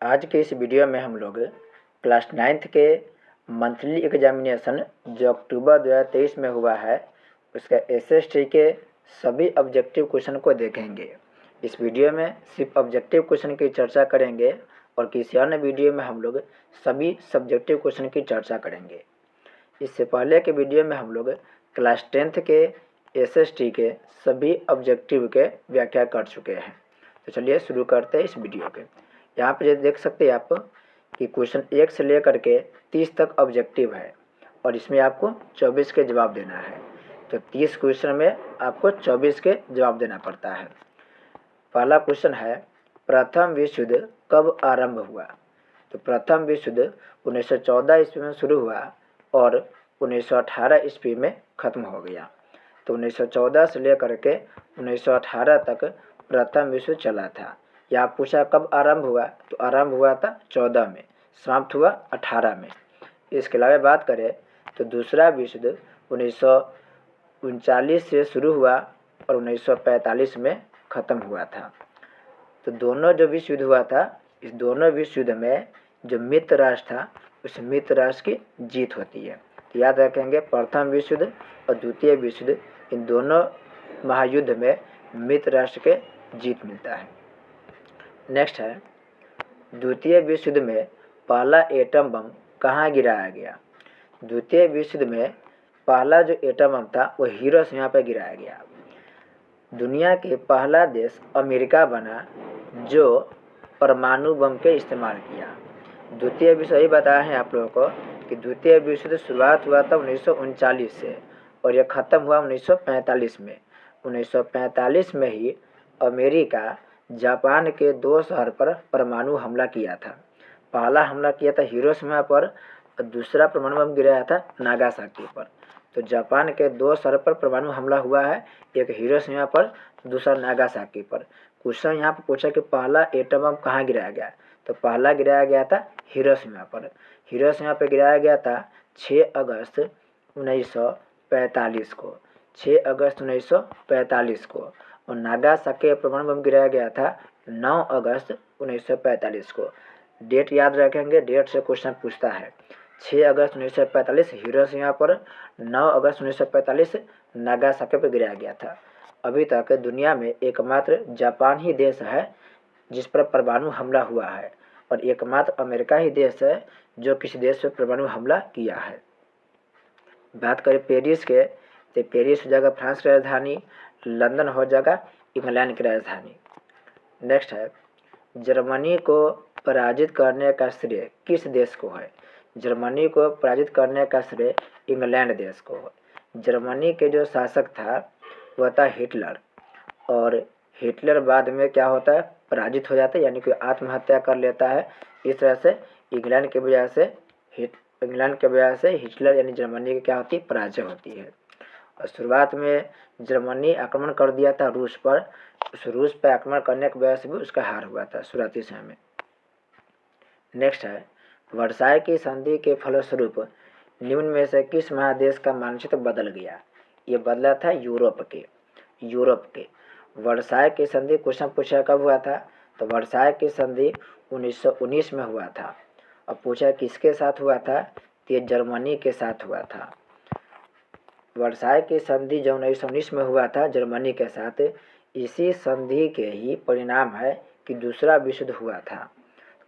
आज के इस वीडियो में हम लोग क्लास 9th के मंथली एग्जामिनेशन जो अक्टूबर 2023 में हुआ है उसका एसएसटी के सभी ऑब्जेक्टिव क्वेश्चन को देखेंगे। इस वीडियो में सिर्फ ऑब्जेक्टिव क्वेश्चन की चर्चा करेंगे और किसी अन्य वीडियो में हम लोग सभी सब्जेक्टिव क्वेश्चन की चर्चा करेंगे। इससे पहले के वीडियो में हम लोग क्लास 10th के एसएसटी के सभी ऑब्जेक्टिव के व्याख्या कर चुके हैं। तो चलिए शुरू करते हैं इस वीडियो के। यहाँ पे देख सकते हैं आप कि क्वेश्चन 1 से लेकर के 30 तक ऑब्जेक्टिव है और इसमें आपको 24 के जवाब देना है। तो 30 क्वेश्चन में आपको 24 के जवाब देना पड़ता है। पहला क्वेश्चन है, प्रथम विश्व युद्ध कब आरंभ हुआ? तो प्रथम विश्व युद्ध 1914 ईस्वी में शुरू हुआ और 1918 ईस्वी में ख़त्म हो गया। तो 1914 से लेकर के 1918 तक प्रथम विश्व चला था। यहाँ पूछा कब आरंभ हुआ, तो आरंभ हुआ था 14 में, समाप्त हुआ 18 में। इसके अलावा बात करें तो दूसरा विश्व युद्ध 1939 से शुरू हुआ और 1945 में ख़त्म हुआ था। तो दोनों जो विश्व युद्ध हुआ था, इस दोनों विश्व युद्ध में जो मित्र राष्ट्र था उस मित्र राष्ट्र की जीत होती है। तो याद रखेंगे, प्रथम विश्व युद्ध और द्वितीय विश्व युद्ध, इन दोनों महायुद्ध में मित्र राष्ट्र के जीत मिलता है। नेक्स्ट है, द्वितीय विश्व युद्ध में पहला एटम बम कहाँ गिराया गया? द्वितीय विश्व युद्ध में पहला जो एटम बम था वो हिरोशिमा पर गिराया गया। दुनिया के पहला देश अमेरिका बना जो परमाणु बम के इस्तेमाल किया। द्वितीय विश्व युद्ध बताया है आप लोगों को कि द्वितीय विश्व युद्ध शुरुआत हुआ था 1939 से और यह ख़त्म हुआ 1945 में। 1945 में ही अमेरिका जापान के 2 शहर पर परमाणु हमला किया था। पहला हमला किया था हिरोशिमा पर और दूसरा परमाणु बम गिराया था नागासाकी पर। तो जापान के 2 शहर पर परमाणु हमला हुआ है, एक हिरोशिमा पर, दूसरा नागासाकी पर। क्वेश्चन यहाँ पर पूछा कि पहला एटम बम कहाँ गिराया गया? तो पहला गिराया गया था हिरोशिमा पर। हिरोशिमा पर गिराया गया था 6 अगस्त 1945 को, 6 अगस्त 1945 को। और नागासाकी परमाणु बम गिराया गया था 9 अगस्त 1945 को। डेट याद रखेंगे, डेट से क्वेश्चन पूछता है। 6 अगस्त 1945 हिरोशिमा पर, 9 अगस्त 1945 नागासाकी पर गिराया गया था। अभी तक दुनिया में एकमात्र जापान ही देश है जिस पर परमाणु हमला हुआ है और एकमात्र अमेरिका ही देश है जो किसी देश पर परमाणु हमला किया है। बात करें पेरिस के, तो पेरिस हो जाएगा फ्रांस की राजधानी, लंदन हो जाएगा इंग्लैंड की राजधानी। नेक्स्ट है, जर्मनी को पराजित करने का श्रेय किस देश को है? जर्मनी को पराजित करने का श्रेय इंग्लैंड देश को है। जर्मनी के जो शासक था वह था हिटलर और हिटलर बाद में क्या होता है, पराजित हो जाता है, यानी कि आत्महत्या कर लेता है। इस तरह से इंग्लैंड की वजह से हिटलर यानी जर्मनी की क्या होती है, पराजय होती है। और शुरुआत में जर्मनी आक्रमण कर दिया था रूस पर, उस रूस पर आक्रमण करने की वजह से भी उसका हार हुआ था शुरुआती समय में। नेक्स्ट है, वर्साई की संधि के फलस्वरूप निम्न में से किस महादेश का मानचित्र बदल गया? ये बदला था यूरोप के। वर्साई की संधि क्वेश्चन पूछा कब हुआ था? तो वर्साई की संधि 1919 में हुआ था और पूछा किसके साथ हुआ था? तो ये जर्मनी के साथ हुआ था। वर्साई की संधि जो 1919 में हुआ था जर्मनी के साथ, इसी संधि के ही परिणाम है कि दूसरा विश्व युद्ध हुआ था।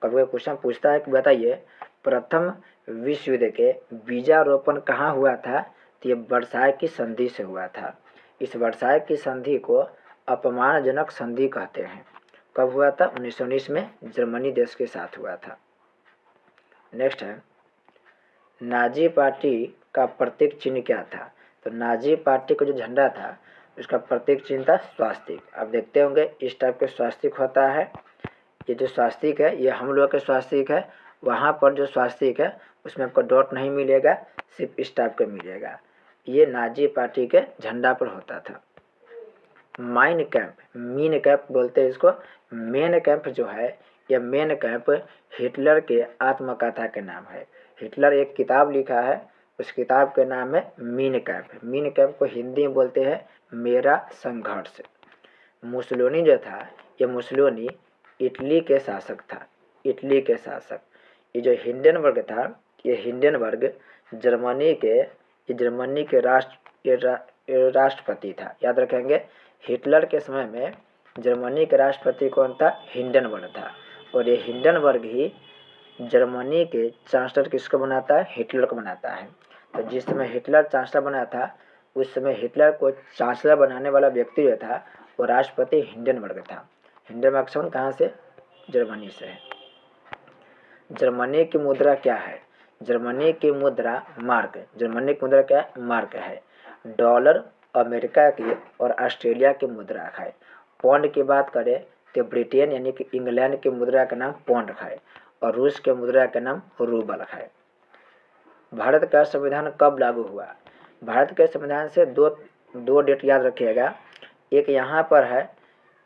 कभी क्वेश्चन पूछता है कि बताइए प्रथम विश्व युद्ध के बीजारोपण कहाँ हुआ था? तो ये वर्साई की संधि से हुआ था। इस वर्साई की संधि को अपमानजनक संधि कहते हैं। कब हुआ था? 1919 में जर्मनी देश के साथ हुआ था। नेक्स्ट है, नाजी पार्टी का प्रतीक चिन्ह क्या था? तो नाजी पार्टी का जो झंडा था उसका प्रतीक चिन्ह था स्वास्तिक। आप देखते होंगे इस टाइप के स्वास्तिक होता है। ये जो स्वास्तिक है ये हम लोग के स्वास्तिक है, वहाँ पर जो स्वास्तिक है उसमें आपको डॉट नहीं मिलेगा, सिर्फ इस टाइप का मिलेगा। ये नाजी पार्टी के झंडा पर होता था। माइन कैंप, मीन कैंप बोलते हैं इसको। मेन कैंप जो है, यह मेन कैंप हिटलर के आत्मकथा के नाम है। हिटलर एक किताब लिखा है, उस किताब के नाम है मीन कैंप। मीन कैंप को हिंदी में बोलते हैं मेरा संघर्ष। मुसोलिनी जो था, ये मुसोलिनी इटली के शासक था। इटली के शासक। ये जो हिंडनबर्ग था, ये हिंडनबर्ग जर्मनी के राष्ट्रपति था। याद रखेंगे, हिटलर के समय में जर्मनी के राष्ट्रपति कौन था? हिंडनबर्ग था। और ये हिंडनबर्ग ही जर्मनी के चांसलर किसको बनाता है? हिटलर को बनाता है। तो जिस समय हिटलर चांसलर बना था, उस समय हिटलर को चांसलर बनाने वाला व्यक्ति जो था वो राष्ट्रपति हिंडनबर्ग था। हिंडनबर्ग संबंध कहाँ से? जर्मनी से है। जर्मनी की मुद्रा क्या है? जर्मनी की मुद्रा मार्क। जर्मनी की मुद्रा क्या है? मार्क है। डॉलर अमेरिका की और ऑस्ट्रेलिया की मुद्रा है। पौंड की बात करें तो ब्रिटेन यानी कि इंग्लैंड की मुद्रा का नाम पौंड है और रूस के मुद्रा का नाम रूबल है। भारत का संविधान कब लागू हुआ? भारत के संविधान से दो डेट याद रखिएगा। एक यहाँ पर है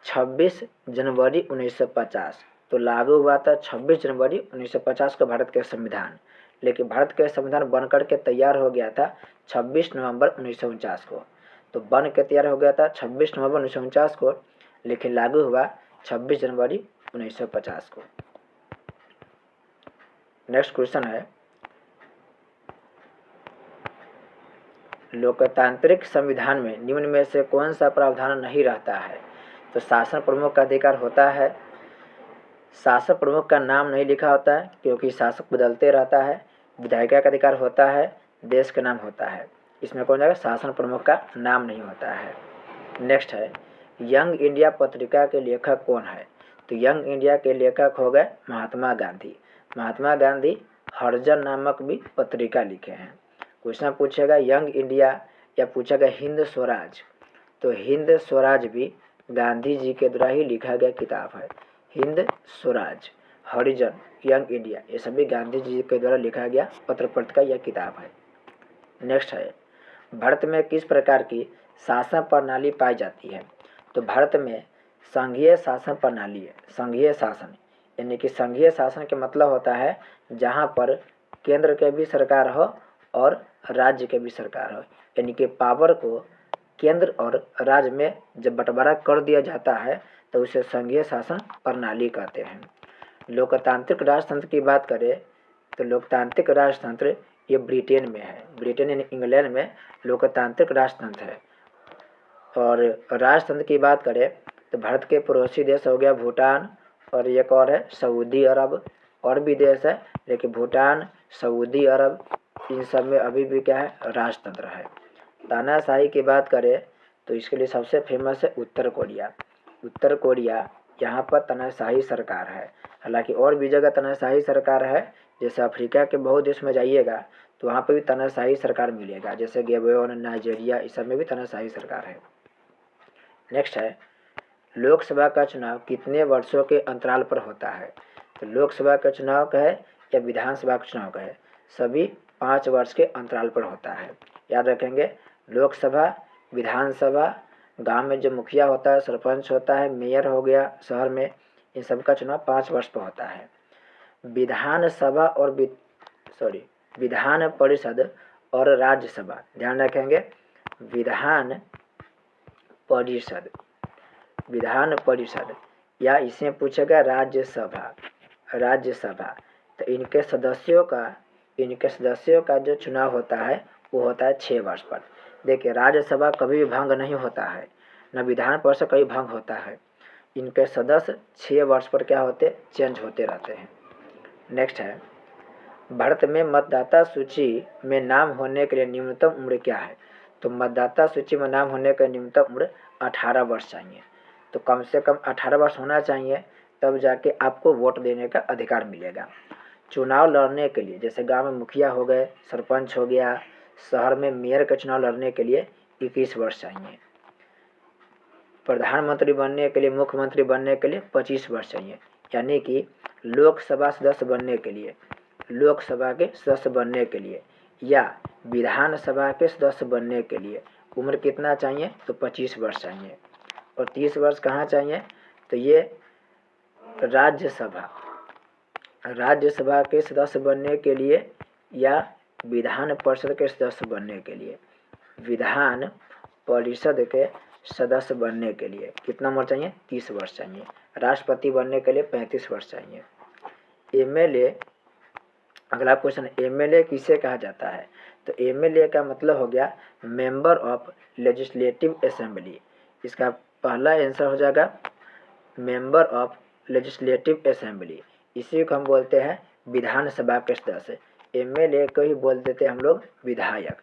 26 जनवरी 1950, तो लागू हुआ था 26 जनवरी 1950 को भारत के संविधान। लेकिन भारत के संविधान बनकर के तैयार हो गया था 26 नवंबर 1949 को। तो बन के तैयार हो गया था 26 नवंबर 1949 को, लेकिन लागू हुआ 26 जनवरी 1950 को। नेक्स्ट क्वेश्चन है, लोकतांत्रिक संविधान में निम्न में से कौन सा प्रावधान नहीं रहता है? तो शासन प्रमुख का अधिकार होता है। शासक प्रमुख का नाम नहीं लिखा होता है क्योंकि शासक बदलते रहता है। विधायिका का अधिकार होता है। देश का नाम होता है। इसमें कौन जाएगा? शासन प्रमुख का नाम नहीं होता है। नेक्स्ट है, यंग इंडिया पत्रिका के लेखक कौन है? तो यंग इंडिया के लेखक हो गए महात्मा गांधी। महात्मा गांधी हरिजन नामक भी पत्रिका लिखे हैं। क्वेश्चन पूछेगा यंग इंडिया या पूछेगा हिंद स्वराज, तो हिंद स्वराज भी गांधी जी के द्वारा ही लिखा गया किताब है। हिंद स्वराज, हरिजन, यंग इंडिया, ये सभी गांधी जी के द्वारा लिखा गया पत्र पत्रिका या किताब है। नेक्स्ट है, भारत में किस प्रकार की शासन प्रणाली पाई जाती है? तो भारत में संघीय शासन प्रणाली है। संघीय शासन यानी कि संघीय शासन के मतलब होता है जहाँ पर केंद्र के भी सरकार हो और राज्य के भी सरकार हो, यानी कि पावर को केंद्र और राज्य में जब बंटवारा कर दिया जाता है तो उसे संघीय शासन प्रणाली कहते हैं। लोकतांत्रिक राजतंत्र की बात करें तो लोकतांत्रिक राजतंत्र ये ब्रिटेन में है। ब्रिटेन यानी इंग्लैंड में लोकतांत्रिक राजतंत्र है। और राजतंत्र की बात करें तो भारत के पड़ोसी देश हो गया भूटान और एक और है सऊदी अरब। और भी देश है लेकिन भूटान, सऊदी अरब, इन सब में अभी भी क्या है? राजतंत्र है। तानाशाही की बात करें तो इसके लिए सबसे फेमस है उत्तर कोरिया। उत्तर कोरिया, यहाँ पर तानाशाही सरकार है। हालांकि और भी जगह तानाशाही सरकार है, जैसे अफ्रीका के बहुत देश में जाइएगा तो वहाँ पर भी तानाशाही सरकार मिलेगा, जैसे गेबोन, नाइजीरिया, इस सब में भी तानाशाही सरकार है। नेक्स्ट है, लोकसभा का चुनाव कितने वर्षों के अंतराल पर होता है? तो लोकसभा का चुनाव का है या विधानसभा का चुनाव का है? सभी 5 वर्ष के अंतराल पर होता है। याद रखेंगे, लोकसभा, विधानसभा, गांव में जो मुखिया होता है, सरपंच होता है, मेयर हो गया शहर में, इन सब का चुनाव 5 वर्ष पर होता है। विधानसभा और विधान परिषद और राज्यसभा, ध्यान रखेंगे, विधान परिषद या इसे पूछेगा राज्यसभा। तो इनके सदस्यों का जो चुनाव होता है वो होता है 6 वर्ष पर। देखिए, राज्यसभा कभी भी भंग नहीं होता है, न विधान परिषद कभी भंग होता है। इनके सदस्य 6 वर्ष पर क्या होते? चेंज होते रहते हैं। नेक्स्ट है, भारत में मतदाता सूची में नाम होने के लिए न्यूनतम उम्र क्या है? तो मतदाता सूची में नाम होने का न्यूनतम उम्र 18 वर्ष चाहिए। तो कम से कम 18 वर्ष होना चाहिए, तब जाके आपको वोट देने का अधिकार मिलेगा। चुनाव लड़ने के लिए, जैसे गांव में मुखिया हो गए, सरपंच हो गया, शहर में मेयर का चुनाव लड़ने के लिए 21 वर्ष चाहिए। प्रधानमंत्री बनने के लिए, मुख्यमंत्री बनने के लिए 25 वर्ष चाहिए। यानी कि लोकसभा के सदस्य बनने के लिए या विधानसभा के सदस्य बनने के लिए उम्र कितना चाहिए? तो 25 वर्ष चाहिए। और 30 वर्ष कहाँ चाहिए? तो ये राज्यसभा के सदस्य बनने के लिए या विधान परिषद के सदस्य बनने के लिए। विधान परिषद के सदस्य बनने के लिए कितना उम्र चाहिए? 30 वर्ष चाहिए। राष्ट्रपति बनने के लिए 35 वर्ष चाहिए। एमएलए, अगला क्वेश्चन, एमएलए किसे कहा जाता है? तो एमएलए का मतलब हो गया मेंबर ऑफ लेजिस्लेटिव असेंबली। इसका पहला आंसर हो जाएगा मेंबर ऑफ लेजिस्लेटिव असेंबली। इसी को हम बोलते हैं विधानसभा के सदस्य। एमएलए को ही बोल देते हैं हम लोग विधायक।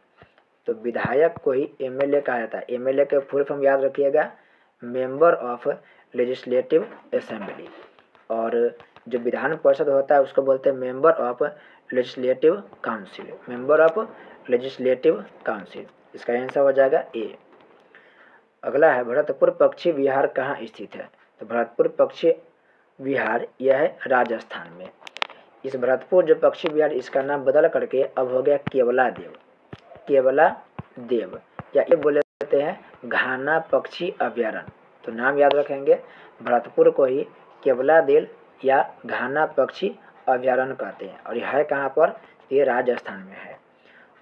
तो विधायक को ही एमएलए कहा जाता है। एमएलए के फुल फॉर्म याद रखिएगा, मेंबर ऑफ लेजिस्लेटिव असेंबली। और जो विधान परिषद होता है उसको बोलते हैं member of legislative council, member of legislative council. इसका आंसर हो जाएगा ए। अगला है भरतपुर पक्षी विहार कहाँ स्थित है? तो भरतपुर पक्षी विहार यह है राजस्थान में। इस भरतपुर जो पक्षी विहार, इसका नाम बदल करके अब हो गया केवला देव, केवला देव, या ये बोले जाते हैं घाना पक्षी अभ्यारण्य। तो नाम याद रखेंगे, भरतपुर को ही केवला देव या घाना पक्षी अभ्यारण्य कहते हैं। और यह है कहाँ पर? ये राजस्थान में है।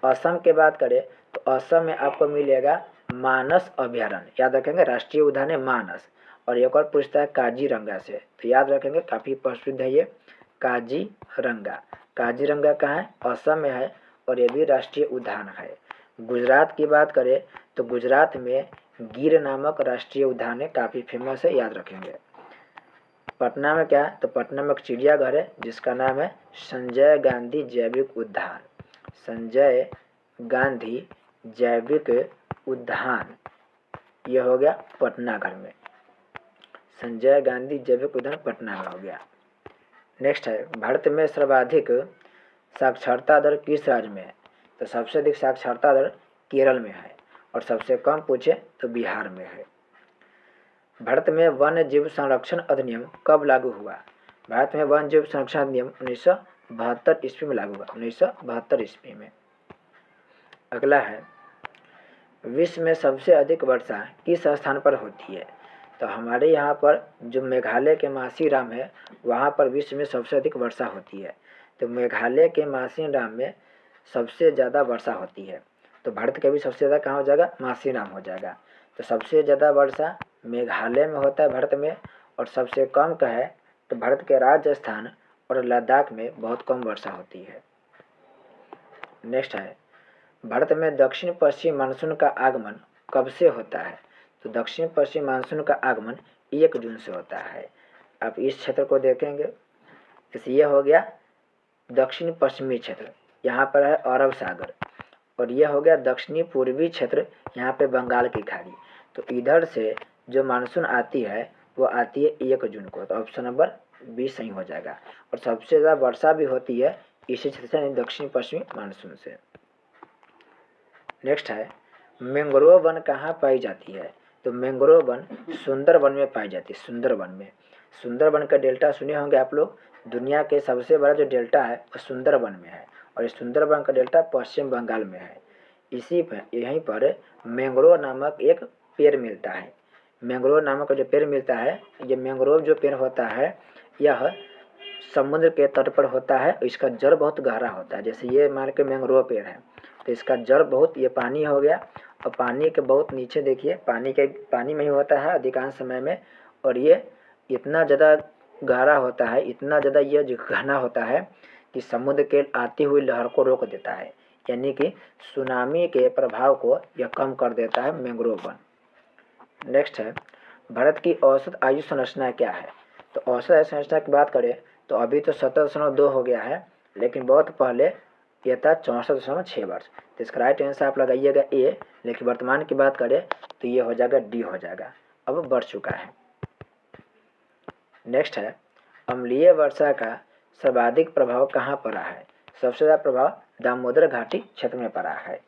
असम की बात करें तो असम में आपको मिलेगा मानस अभ्यारण्य, याद रखेंगे, राष्ट्रीय उद्यान है मानस। और एक और पूछता है काजीरंगा से, तो याद रखेंगे काफ़ी प्रसिद्ध है ये काजीरंगा। काजीरंगा कहाँ है? असम में है और ये भी राष्ट्रीय उद्यान है। गुजरात की बात करें तो गुजरात में गिर नामक राष्ट्रीय उद्यान है, काफ़ी फेमस है, याद रखेंगे। पटना में क्या है? तो पटना में एक चिड़ियाघर है जिसका नाम है संजय गांधी जैविक उद्यान, संजय गांधी जैविक उद्यान। यह हो गया पटना घर में, संजय गांधी जैविक उद्यान पटना में हो गया। नेक्स्ट है भारत में सर्वाधिक साक्षरता दर किस राज्य में है? तो सबसे अधिक साक्षरता दर केरल में है और सबसे कम पूछे तो बिहार में है। भारत में वन्य जीव संरक्षण अधिनियम कब लागू हुआ? भारत में वन्य जीव संरक्षण अधिनियम 1972 ईस्वी में लागू हुआ, 1972 ईस्वी में। अगला है विश्व में सबसे अधिक वर्षा किस स्थान पर होती है? तो हमारे यहाँ पर जो मेघालय के मासीराम है वहाँ पर विश्व में सबसे अधिक वर्षा होती है। तो मेघालय के मासीराम में सबसे ज़्यादा वर्षा होती है। तो भारत का भी सबसे ज़्यादा कहाँ हो जाएगा? मासीराम हो जाएगा। तो सबसे ज़्यादा वर्षा मेघालय में होता है भारत में, और सबसे कम का है तो भारत के राजस्थान और लद्दाख में बहुत कम वर्षा होती है। नेक्स्ट है भारत में दक्षिण पश्चिम मानसून का आगमन कब से होता है? तो दक्षिण पश्चिम मानसून का आगमन 1 जून से होता है। आप इस क्षेत्र को देखेंगे, इसलिए हो गया दक्षिण पश्चिमी क्षेत्र, यहाँ पर है अरब सागर, और यह हो गया दक्षिणी पूर्वी क्षेत्र, यहाँ पे बंगाल की खाड़ी। तो इधर से जो मानसून आती है वो आती है 1 जून को। तो ऑप्शन नंबर 20 सही हो जाएगा। और सबसे ज़्यादा वर्षा भी होती है इसी क्षेत्र से, दक्षिण पश्चिमी मानसून से। नेक्स्ट है मैंग्रोव वन कहाँ पाई जाती है? तो मैंग्रोव वन सुंदरबन में पाई जाती है, सुंदरबन में। सुंदरबन का डेल्टा सुने होंगे आप लोग, दुनिया के सबसे बड़ा जो डेल्टा है वो सुंदरबन में है, और इस सुंदरबन का डेल्टा पश्चिम बंगाल में है। इसी पर यहीं पर मैंग्रोव नामक एक पेड़ मिलता है। मैंग्रोव नामक जो पेड़ मिलता है, ये मैंग्रोव जो पेड़ होता है यह समुद्र के तट पर होता है। इसका जड़ बहुत गहरा होता है। जैसे ये मान के मैंग्रोव पेड़ है तो इसका जड़ बहुत, ये पानी हो गया, और पानी के बहुत नीचे देखिए पानी में ही होता है अधिकांश समय में, और ये इतना ज़्यादा गहरा होता है, इतना ज़्यादा ये घना होता है कि समुद्र के आती हुई लहर को रोक देता है, यानी कि सुनामी के प्रभाव को यह कम कर देता है मैंग्रोव वन। नेक्स्ट है भारत की औसत आयु संरचना क्या है? तो औसत आयु संरचना की बात करें तो अभी तो 17.2 हो गया है, लेकिन बहुत पहले यह था 64.6 वर्ष। तो इसका राइट आंसर आप लगाइएगा ए, लेकिन वर्तमान की बात करें तो ये हो जाएगा डी हो जाएगा, अब बढ़ चुका है। नेक्स्ट है अम्लीय वर्षा का सर्वाधिक प्रभाव कहाँ पड़ा है? सबसे ज़्यादा प्रभाव दामोदर घाटी क्षेत्र में पड़ा है।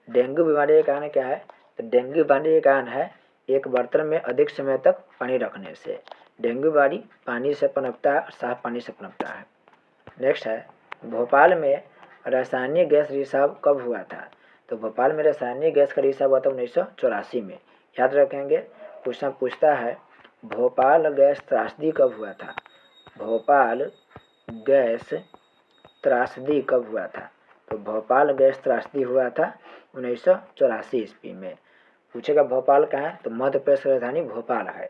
डेंगू बीमारी का कारण क्या है? तो डेंगू बीमारी का कारण है एक बर्तन में अधिक समय तक पानी रखने से। डेंगू बीमारी पानी से पनपता है, साफ पानी से पनपता है। नेक्स्ट है भोपाल में रासायनिक गैस रिसाव कब हुआ था? तो भोपाल में रासायनिक गैस का रिसाव हुआ था 1984 में। याद रखेंगे, क्वेश्चन पूछता है भोपाल गैस त्रासदी कब हुआ था? भोपाल गैस त्रासदी कब हुआ था? तो भोपाल गैस त्रासदी हुआ था 1984 ईस्वी में। पूछेगा भोपाल कहाँ है? तो मध्य प्रदेश की राजधानी भोपाल है।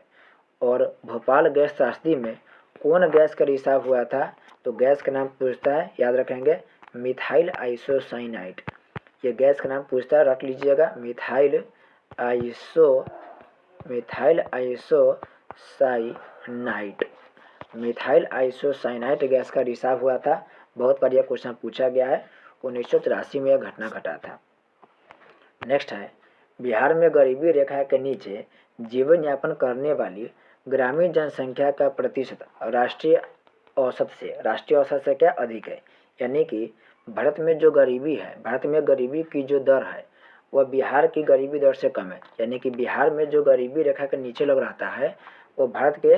और भोपाल गैस त्रासदी में कौन गैस का रिसाव हुआ था? तो गैस का नाम पूछता है, याद रखेंगे, मिथाइल आइसोसाइनाइड। ये गैस का नाम पूछता है, रख लीजिएगा, methyl isocyanide. Methyl isocyanide gas का रिसाव हुआ था। बहुत बार यह क्वेश्चन पूछा गया है। 1983 में यह घटना घटा था। नेक्स्ट है, बिहार में गरीबी रेखा के नीचे जीवन यापन करने वाली ग्रामीण जनसंख्या का प्रतिशत राष्ट्रीय औसत से क्या अधिक है? यानी कि भारत में जो गरीबी है, भारत में गरीबी की जो दर है वह बिहार की गरीबी दर से कम है। यानी कि बिहार में जो गरीबी रेखा के नीचे लोग रहता है वो भारत के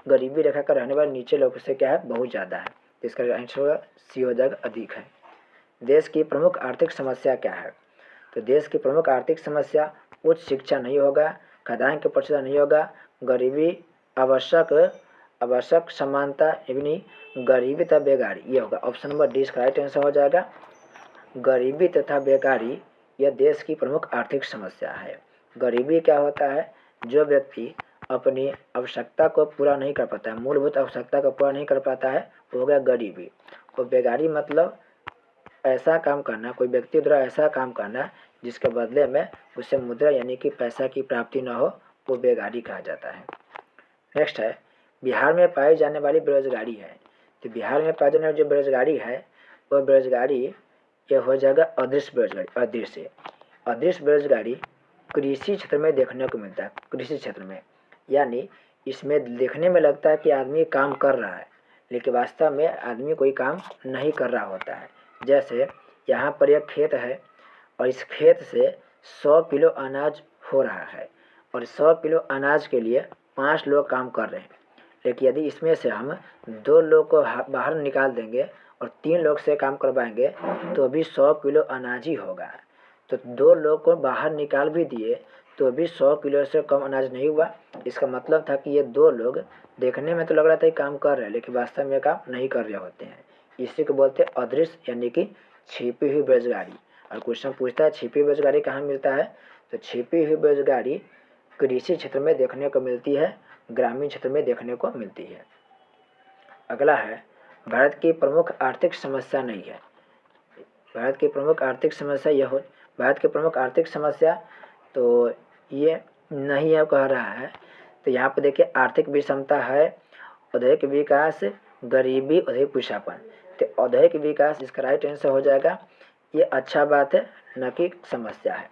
गरीबी रेखा का रहने वाले नीचे लोगों से क्या है, बहुत ज़्यादा है। तो इसका आंसर होगा सी हो जाएगा, अधिक है। देश की प्रमुख आर्थिक समस्या क्या है? तो देश की प्रमुख आर्थिक समस्या उच्च शिक्षा नहीं होगा, खाद्यान्न की प्रचुरता नहीं होगा, गरीबी, आवश्यक समानता, यानी गरीबी तथा बेकारी, ये होगा। ऑप्शन नंबर डी इसका राइट आंसर हो जाएगा। गरीबी तथा बेकारी यह देश की प्रमुख आर्थिक समस्या है। गरीबी क्या होता है? जो व्यक्ति अपनी आवश्यकता को पूरा नहीं कर पाता है, मूलभूत आवश्यकता को पूरा नहीं कर पाता है, वो हो गया गरीबी। और बेकारी मतलब ऐसा काम करना, कोई व्यक्ति द्वारा ऐसा काम करना जिसके बदले में उसे मुद्रा यानी कि पैसा की प्राप्ति न हो, वो बेकारी कहा जाता है। नेक्स्ट है, बिहार में पाई जाने वाली बेरोजगारी है। तो बिहार में पाई जाने वाली जो बेरोजगारी है वह बेरोजगारी यह हो जाएगा अदृश्य बेरोजगारी। अदृश्य बेरोजगारी कृषि क्षेत्र में देखने को मिलता है। कृषि क्षेत्र में यानी इसमें देखने में लगता है कि आदमी काम कर रहा है, लेकिन वास्तव में आदमी कोई काम नहीं कर रहा होता है। जैसे यहाँ पर एक खेत है और इस खेत से 100 किलो अनाज हो रहा है और 100 किलो अनाज के लिए 5 लोग काम कर रहे हैं। लेकिन यदि इसमें से हम 2 लोग को बाहर निकाल देंगे और 3 लोग से काम करवाएंगे तो भी 100 किलो अनाज ही होगा। तो 2 लोग को बाहर निकाल भी दिए तो भी 100 किलो से कम अनाज नहीं हुआ। इसका मतलब था कि ये 2 लोग देखने में तो लग रहा था कि काम कर रहे हैं, लेकिन वास्तव में काम नहीं कर रहे होते हैं। इसी को बोलते हैं अदृश्य यानी कि छिपी हुई बेरोजगारी। और क्वेश्चन पूछता है छिपी बेरोजगारी कहाँ मिलता है? तो छिपी हुई बेरोजगारी कृषि क्षेत्र में देखने को मिलती है, ग्रामीण क्षेत्र में देखने को मिलती है। अगला है, भारत की प्रमुख आर्थिक समस्या नहीं है। भारत की प्रमुख आर्थिक समस्या यह हो, भारत की प्रमुख आर्थिक समस्या तो ये नहीं है कह रहा है। तो यहाँ पर देखिए आर्थिक विषमता है, औद्योगिक विकास, गरीबी, औद्योगिक पिछड़ापन। तो औद्योगिक विकास इसका राइट आंसर हो जाएगा। ये अच्छा बात है, न कि समस्या है।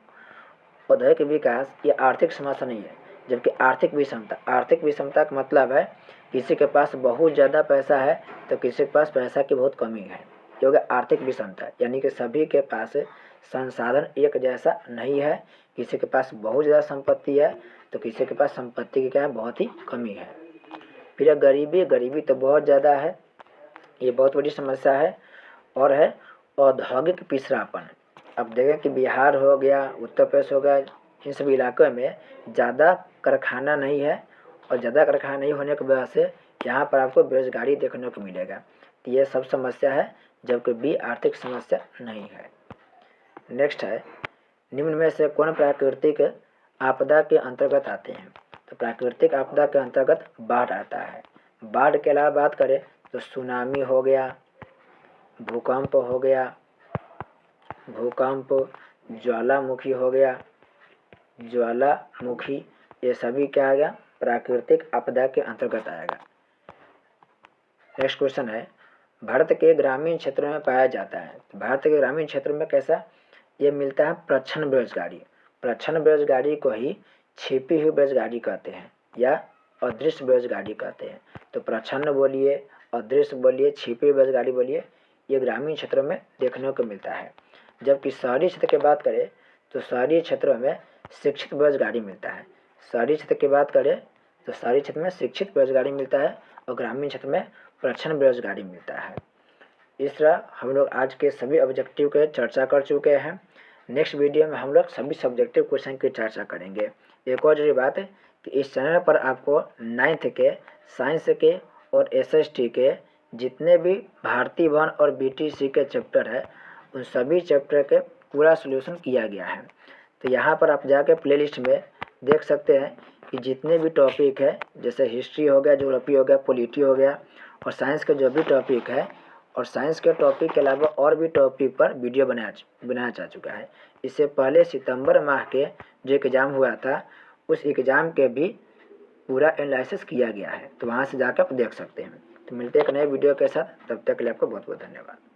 औद्योगिक विकास ये आर्थिक समस्या नहीं है। जबकि आर्थिक विषमता का मतलब है किसी के पास बहुत ज़्यादा पैसा है तो किसी के पास पैसा की बहुत कमी है, ये हो गया आर्थिक विषमता। यानी कि सभी के पास संसाधन एक जैसा नहीं है, किसी के पास बहुत ज़्यादा संपत्ति है तो किसी के पास संपत्ति की क्या है, बहुत ही कमी है। फिर गरीबी तो बहुत ज़्यादा है, ये बहुत बड़ी समस्या है। और है औद्योगिक पिछड़ापन। अब देखें कि बिहार हो गया, उत्तर प्रदेश हो गया, इन सभी इलाकों में ज़्यादा कारखाना नहीं है और ज़्यादा कारखाना नहीं होने की वजह से यहाँ पर आपको बेरोजगारी देखने को मिलेगा। तो ये सब समस्या है, जबकि बी आर्थिक समस्या नहीं है। नेक्स्ट है, निम्न में से कौन प्राकृतिक आपदा के अंतर्गत आते हैं? तो प्राकृतिक आपदा के अंतर्गत बाढ़ आता है। बाढ़ के अलावा बात करें तो सुनामी हो गया, भूकंप हो गया, ज्वालामुखी हो गया, ये सभी क्या आएगा, प्राकृतिक आपदा के अंतर्गत आएगा। नेक्स्ट क्वेश्चन है, भारत के ग्रामीण क्षेत्रों में पाया जाता है। तो भारत के ग्रामीण क्षेत्रों में कैसा, ये मिलता है प्रच्छन्न बेरोजगारी। प्रच्छन्न बेरोजगारी को ही छिपी हुई बेरोजगारी कहते हैं या अदृश्य बेरोजगारी कहते हैं। तो प्रच्छन्न बोलिए, अदृश्य बोलिए, छिपी हुई बेरोजगारी बोलिए, ये ग्रामीण क्षेत्रों में देखने को मिलता है। जबकि शहरी क्षेत्र की बात करें तो शहरी क्षेत्रों में शिक्षित बेरोजगारी मिलता है। शहरी क्षेत्र की बात करें तो शहरी क्षेत्र में शिक्षित बेरोजगारी मिलता है और ग्रामीण क्षेत्र में प्रच्छन्न बेरोजगारी मिलता है। इस तरह हम लोग आज के सभी ऑब्जेक्टिव के चर्चा कर चुके हैं। नेक्स्ट वीडियो में हम लोग सभी सब्जेक्टिव क्वेश्चन की चर्चा करेंगे। एक और जरूरी बात है कि इस चैनल पर आपको 9th के साइंस के और SST के जितने भी भारतीय वन और BTC के चैप्टर है उन सभी चैप्टर के पूरा सॉल्यूशन किया गया है। तो यहाँ पर आप जाकर प्लेलिस्ट में देख सकते हैं कि जितने भी टॉपिक है, जैसे हिस्ट्री हो गया, ज्योग्राफी हो गया, पॉलिटी हो गया, और साइंस के जो भी टॉपिक है, और साइंस के टॉपिक के अलावा और भी टॉपिक पर वीडियो बनाया जा चुका है। इससे पहले सितंबर माह के जो एग्ज़ाम हुआ था, उस एग्ज़ाम के भी पूरा एनालिसिस किया गया है, तो वहाँ से जाकर आप देख सकते हैं। तो मिलते हैं एक नए वीडियो के साथ, तब तक के लिए आपको बहुत बहुत धन्यवाद।